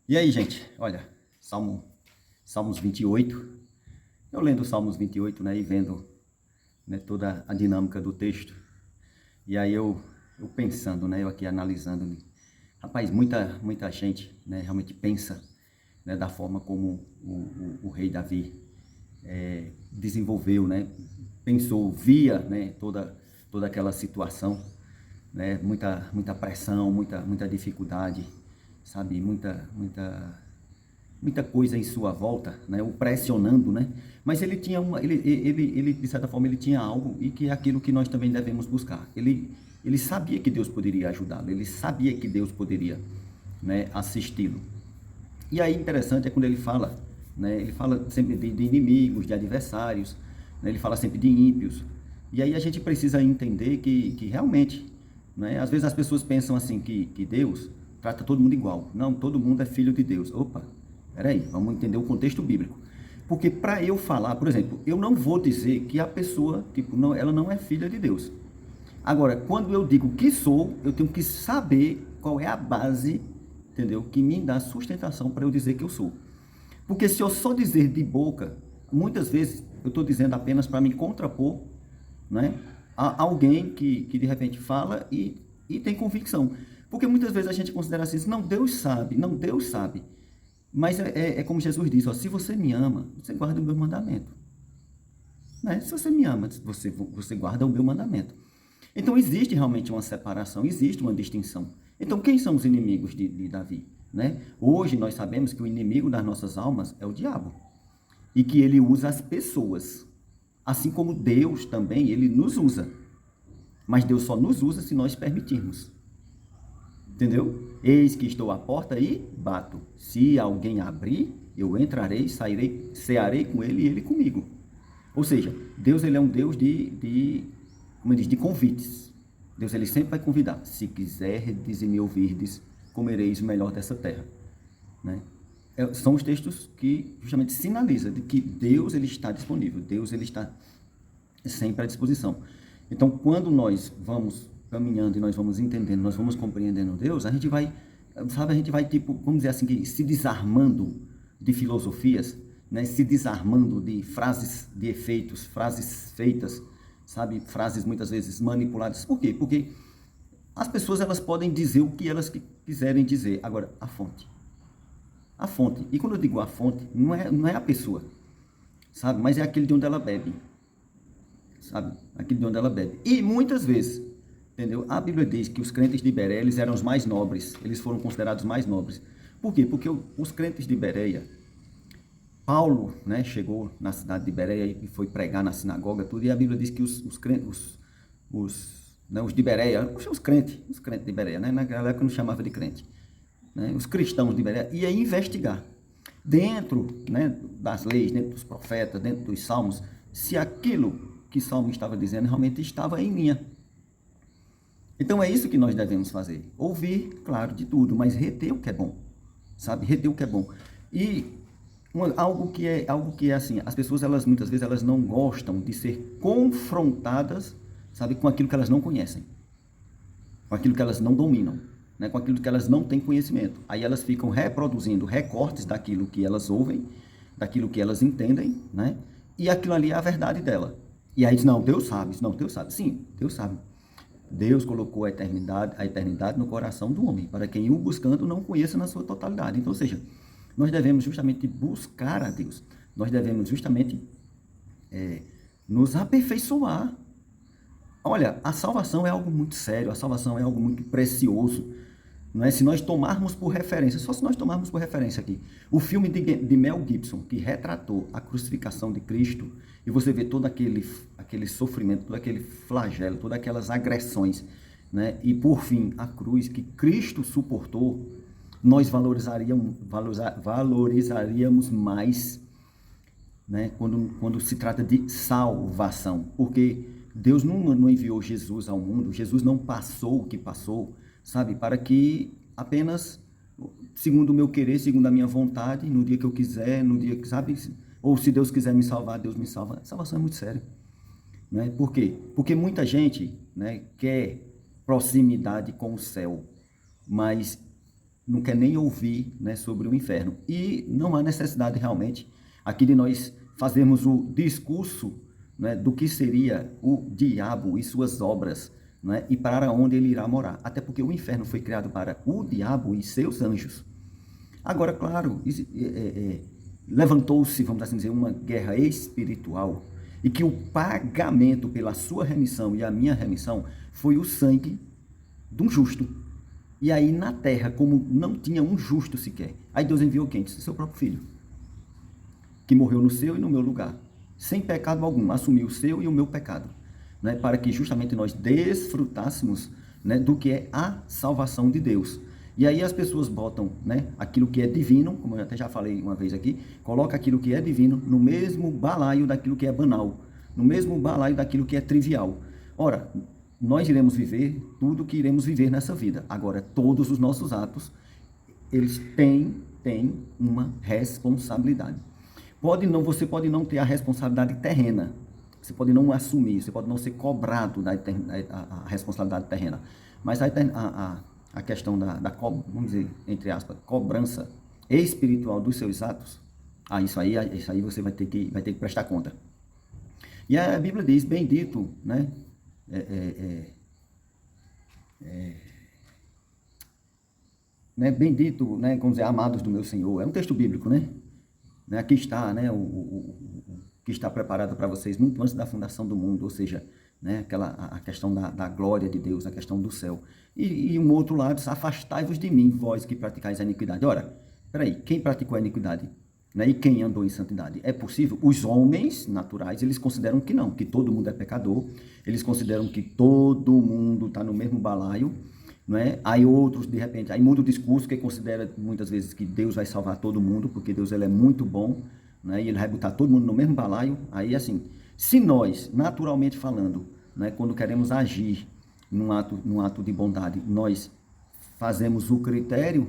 E aí, gente, olha, Salmos 28. Eu lendo Salmos 28, né, e vendo, né, toda a dinâmica do texto. E aí eu pensando, né, eu aqui analisando, né, rapaz, muita gente, né, realmente pensa, né, da forma como o rei Davi desenvolveu, né, pensou, via, né, toda aquela situação, né, muita pressão, muita dificuldade, sabe, muita coisa em sua volta, né, o pressionando, né? Mas ele tinha ele de certa forma ele tinha algo e que é aquilo que nós também devemos buscar. Ele sabia que Deus poderia ajudá-lo, ele sabia que Deus poderia, né, assisti-lo. E aí interessante é quando ele fala, né? Ele fala sempre de inimigos, de adversários, né? Ele fala sempre de ímpios. E aí a gente precisa entender que realmente, né? Às vezes as pessoas pensam assim que Deus trata todo mundo igual. Não, todo mundo é filho de Deus. Opa, peraí, vamos entender o contexto bíblico. Porque para eu falar, por exemplo, eu não vou dizer que a pessoa, tipo, não, ela não é filha de Deus. Agora, quando eu digo que sou, eu tenho que saber qual é a base, entendeu? Que me dá sustentação para eu dizer que eu sou. Porque se eu só dizer de boca, muitas vezes eu estou dizendo apenas para me contrapor, né, a alguém que de repente fala e tem convicção. Porque muitas vezes a gente considera assim, não, Deus sabe, não, Deus sabe. Mas é como Jesus disse, ó, se você me ama, você guarda o meu mandamento. Né? Se você me ama, você guarda o meu mandamento. Então existe realmente uma separação, existe uma distinção. Então quem são os inimigos de Davi? Né? Hoje nós sabemos que o inimigo das nossas almas é o diabo e que ele usa as pessoas, assim como Deus também, ele nos usa. Mas Deus só nos usa se nós permitirmos. Entendeu? Eis que estou à porta e bato. Se alguém abrir, eu entrarei, sairei, cearei com ele e ele comigo. Ou seja, Deus ele é um Deus como ele diz, de convites. Deus ele sempre vai convidar. Se quiserdes e me ouvirdes, comereis o melhor dessa terra. Né? São os textos que justamente sinalizam de que Deus ele está disponível. Deus ele está sempre à disposição. Então, quando nós vamos caminhando e nós vamos entendendo, nós vamos compreendendo Deus, a gente vai, sabe, a gente vai tipo, vamos dizer assim, se desarmando de filosofias, né, se desarmando de frases de efeitos, frases feitas, sabe, frases muitas vezes manipuladas. Por quê? Porque as pessoas elas podem dizer o que elas quiserem dizer. Agora, a fonte. A fonte. E quando eu digo a fonte, não é a pessoa, sabe, mas é aquele de onde ela bebe, sabe, aquele de onde ela bebe. E muitas vezes, entendeu? A Bíblia diz que os crentes de Bereia, eles eram os mais nobres, eles foram considerados mais nobres. Por quê? Porque os crentes de Bereia, Paulo, né, chegou na cidade de Bereia e foi pregar na sinagoga, tudo, e a Bíblia diz que os de Bereia, os crentes de Bereia, né, naquela época não chamava de crente, né, os cristãos de Bereia, iam investigar dentro, né, das leis, dentro dos profetas, dentro dos salmos, se aquilo que Salmo estava dizendo realmente estava em linha. Então é isso que nós devemos fazer. Ouvir, claro, de tudo, mas reter o que é bom. Sabe? Reter o que é bom. E algo que é assim, as pessoas elas muitas vezes elas não gostam de ser confrontadas, sabe, com aquilo que elas não conhecem, com aquilo que elas não dominam, né, com aquilo que elas não têm conhecimento. Aí elas ficam reproduzindo recortes daquilo que elas ouvem, daquilo que elas entendem, né? E aquilo ali é a verdade dela. E aí diz, não, Deus sabe. Não, Deus sabe. Sim, Deus sabe. Deus colocou a eternidade no coração do homem, para quem o buscando não conheça na sua totalidade. Então, ou seja, nós devemos justamente buscar a Deus. Nós devemos justamente nos aperfeiçoar. Olha, a salvação é algo muito sério, a salvação é algo muito precioso. Não é? Se nós tomarmos por referência, só se nós tomarmos por referência aqui, o filme de Mel Gibson, que retratou a crucificação de Cristo, e você vê todo aquele sofrimento, todo aquele flagelo, todas aquelas agressões, né? E por fim, a cruz que Cristo suportou, nós valorizaríamos mais, né? Quando se trata de salvação, porque Deus não enviou Jesus ao mundo, Jesus não passou o que passou, sabe, para que apenas, segundo o meu querer, segundo a minha vontade, no dia que eu quiser, no dia que, sabe, ou se Deus quiser me salvar, Deus me salva. Salvação é muito sério, né? Por quê? Porque muita gente, né, quer proximidade com o céu, mas não quer nem ouvir, né, sobre o inferno. E não há necessidade realmente aqui de nós fazermos o discurso, né, do que seria o diabo e suas obras, né, e para onde ele irá morar. Até porque o inferno foi criado para o diabo e seus anjos. Agora, claro, levantou-se, vamos assim dizer, uma guerra espiritual, e que o pagamento pela sua remissão e a minha remissão foi o sangue de um justo. E aí na terra, como não tinha um justo sequer, aí Deus enviou quem? Seu próprio filho, que morreu no seu e no meu lugar, sem pecado algum, assumiu o seu e o meu pecado, né, para que justamente nós desfrutássemos, né, do que é a salvação de Deus. E aí as pessoas botam, né, aquilo que é divino, como eu até já falei uma vez aqui, coloca aquilo que é divino no mesmo balaio daquilo que é banal, no mesmo balaio daquilo que é trivial. Ora, nós iremos viver tudo que iremos viver nessa vida. Agora, todos os nossos atos, eles têm uma responsabilidade. Você pode não ter a responsabilidade terrena, você pode não assumir, você pode não ser cobrado a responsabilidade terrena, mas a questão vamos dizer, entre aspas, cobrança espiritual dos seus atos, isso aí você vai ter que prestar conta. E a Bíblia diz, bendito, né, né, bendito, né, como dizer, amados do meu Senhor, é um texto bíblico, né? Aqui está, né, o que está preparado para vocês muito antes da fundação do mundo, ou seja, né, a questão da glória de Deus, a questão do céu. E um outro lado, afastai-vos de mim, vós que praticais a iniquidade. Ora, peraí, quem praticou a iniquidade? Né, e quem andou em santidade? É possível? Os homens naturais, eles consideram que não, que todo mundo é pecador, eles consideram que todo mundo está no mesmo balaio, não é? Aí outros, de repente, aí muda o discurso, que considera muitas vezes que Deus vai salvar todo mundo, porque Deus ele é muito bom, né? E ele vai botar todo mundo no mesmo balaio. Aí assim, se nós, naturalmente falando, né, quando queremos agir num ato de bondade, nós fazemos o critério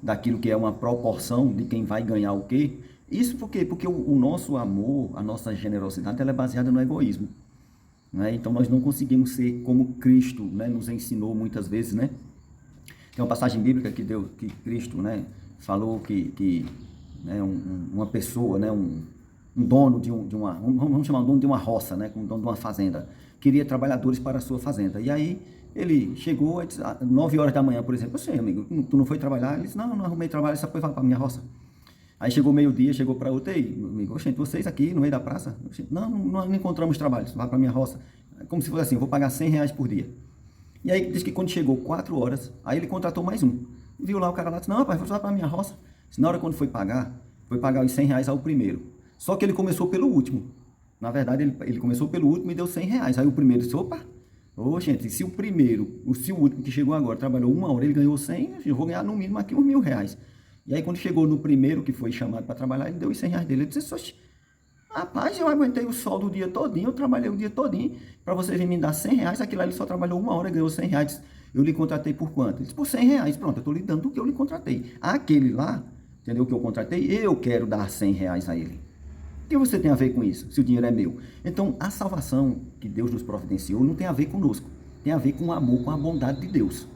daquilo que é uma proporção de quem vai ganhar o quê? Isso por quê? Porque o nosso amor, a nossa generosidade, ela é baseada no egoísmo. Né? Então nós não conseguimos ser como Cristo, né, nos ensinou muitas vezes, né? Tem uma passagem bíblica que Cristo, né, falou que né, uma pessoa, né, um dono vamos chamar um dono de uma roça, né, um dono de uma fazenda, queria trabalhadores para a sua fazenda. E aí ele chegou às 9 horas da manhã, por exemplo, eu sei, amigo, tu não foi trabalhar? Ele disse, não arrumei trabalho, só foi para a minha roça. Aí chegou meio-dia, chegou para outra, ei, amigo, gente, vocês aqui no meio da praça? Não encontramos trabalho, vai para a minha roça. Como se fosse assim, eu vou pagar R$100 por dia. E aí diz que quando chegou 4 horas, aí ele contratou mais um. Viu lá o cara lá, disse, não, rapaz, vou só para a minha roça. Na hora quando foi pagar os R$100 ao primeiro. Só que ele começou pelo último. Na verdade, ele começou pelo último e deu R$100. Aí o primeiro disse, opa, gente, se o último que chegou agora trabalhou 1 hora, ele ganhou 100, eu vou ganhar no mínimo aqui uns R$1.000. E aí quando chegou no primeiro que foi chamado para trabalhar, ele deu os R$100 dele. Ele disse, rapaz, eu aguentei o sol do dia todinho, eu trabalhei o dia todinho, para você vir me dar R$100, aquilo lá ele só trabalhou 1 hora, ganhou R$100. Eu lhe contratei por quanto? Ele disse, por R$100, pronto, eu estou lhe dando o que eu lhe contratei. Aquele lá, entendeu, o que eu contratei, eu quero dar R$100 a ele. O que você tem a ver com isso, se o dinheiro é meu? Então, a salvação que Deus nos providenciou não tem a ver conosco, tem a ver com o amor, com a bondade de Deus.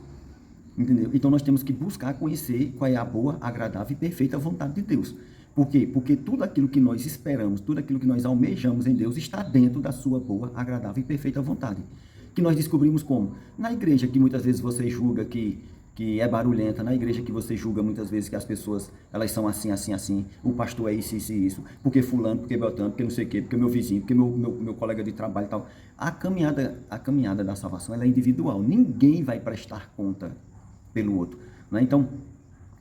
Entendeu? Então nós temos que buscar conhecer qual é a boa, agradável e perfeita vontade de Deus. Por quê? Porque tudo aquilo que nós esperamos, tudo aquilo que nós almejamos em Deus está dentro da sua boa, agradável e perfeita vontade. Que nós descobrimos como? Na igreja que muitas vezes você julga que é barulhenta, na igreja que você julga muitas vezes que as pessoas, elas são assim, assim, assim, o pastor é isso, isso e isso, porque fulano, porque beltrano, porque não sei o quê, porque meu vizinho, porque meu colega de trabalho e tal. A caminhada da salvação, ela é individual, ninguém vai prestar conta pelo outro, né? Então,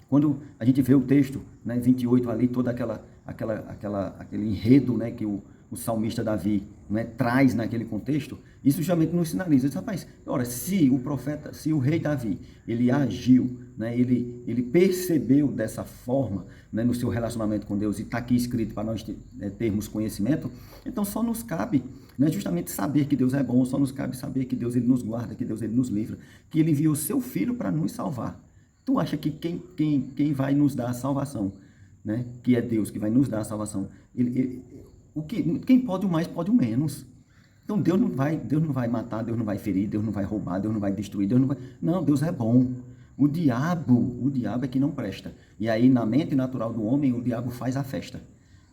quando a gente vê o texto, né, 28 ali, todo aquele enredo, né, que o salmista Davi, né, traz naquele contexto, isso justamente nos sinaliza. Diz, rapaz, ora, se o rei Davi, ele agiu, né, ele percebeu dessa forma, né, no seu relacionamento com Deus, e está aqui escrito para nós termos conhecimento, então só nos cabe, né, justamente saber que Deus é bom, só nos cabe saber que Deus ele nos guarda, que Deus ele nos livra, que ele enviou seu filho para nos salvar. Tu acha que quem vai nos dar a salvação, né, que é Deus que vai nos dar a salvação, quem pode o mais pode o menos. Então Deus não vai matar, Deus não vai ferir, Deus não vai roubar, Deus não vai destruir, Deus é bom. O diabo é que não presta. E aí, na mente natural do homem, o diabo faz a festa.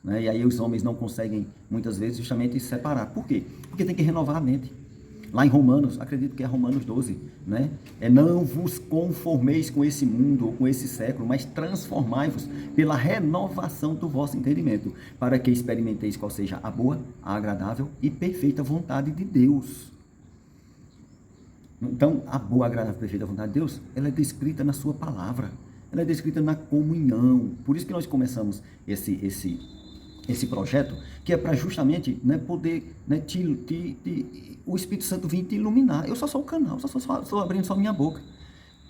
Né? E aí os homens não conseguem, muitas vezes, justamente se separar. Por quê? Porque tem que renovar a mente. Lá em Romanos, acredito que é Romanos 12, né? Não vos conformeis com esse mundo ou com esse século, mas transformai-vos pela renovação do vosso entendimento, para que experimenteis qual seja a boa, a agradável e perfeita vontade de Deus. Então, a boa, agradável e perfeita vontade de Deus, ela é descrita na sua palavra, ela é descrita na comunhão. Por isso que nós começamos esse projeto, que é para justamente, né, poder, né, o Espírito Santo vir te iluminar. Eu só sou o canal, só abrindo só minha boca.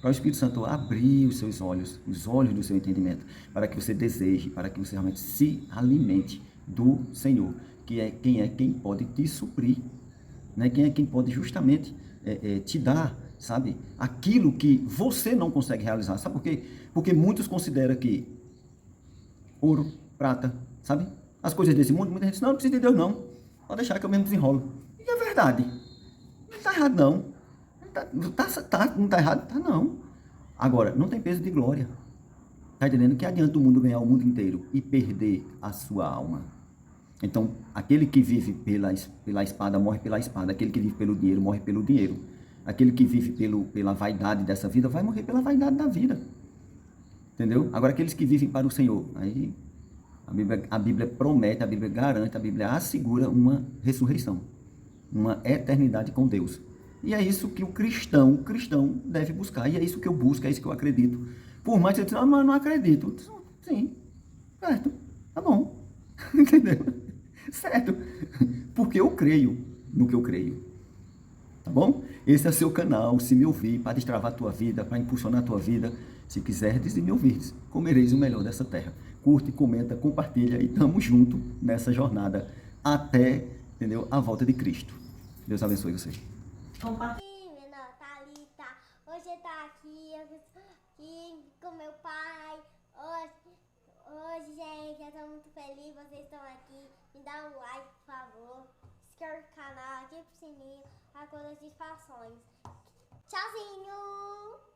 Para o Espírito Santo abrir os seus olhos, os olhos do seu entendimento, para que você deseje, para que você realmente se alimente do Senhor, que é quem pode te suprir, né? Quem é quem pode justamente te dar, sabe, aquilo que você não consegue realizar. Sabe por quê? Porque muitos consideram que ouro, prata, sabe, as coisas desse mundo, muita gente diz, não precisa de Deus não, pode deixar que eu mesmo desenrolo. E é verdade, não está errado não, não está errado, tá não. Agora, não tem peso de glória. Está entendendo? Que adianta o mundo ganhar o mundo inteiro e perder a sua alma? Então, aquele que vive pela espada, morre pela espada. Aquele que vive pelo dinheiro, morre pelo dinheiro. Aquele que vive pela vaidade dessa vida, vai morrer pela vaidade da vida. Entendeu? Agora, aqueles que vivem para o Senhor, aí a Bíblia promete, a Bíblia garante, a Bíblia assegura uma ressurreição, uma eternidade com Deus. E é isso que o cristão deve buscar. E é isso que eu busco, é isso que eu acredito. Por mais que você diga, mas eu não acredito. Sim, certo, tá bom. Entendeu? Certo. Porque eu creio no que eu creio. Tá bom? Esse é o seu canal. Se me ouvir, para destravar a tua vida, para impulsionar a tua vida. Se quiserdes e me ouvirdes, comereis o melhor dessa terra. Curte, comenta, compartilha e tamo junto nessa jornada até, entendeu, a volta de Cristo. Deus abençoe vocês. Menina Thalita, hoje tá aqui com meu pai. Hoje, gente, eu tô muito feliz, vocês estão aqui. Me dá um like, por favor. Se inscreve no canal, ativa o sininho, as notificações. Tchauzinho!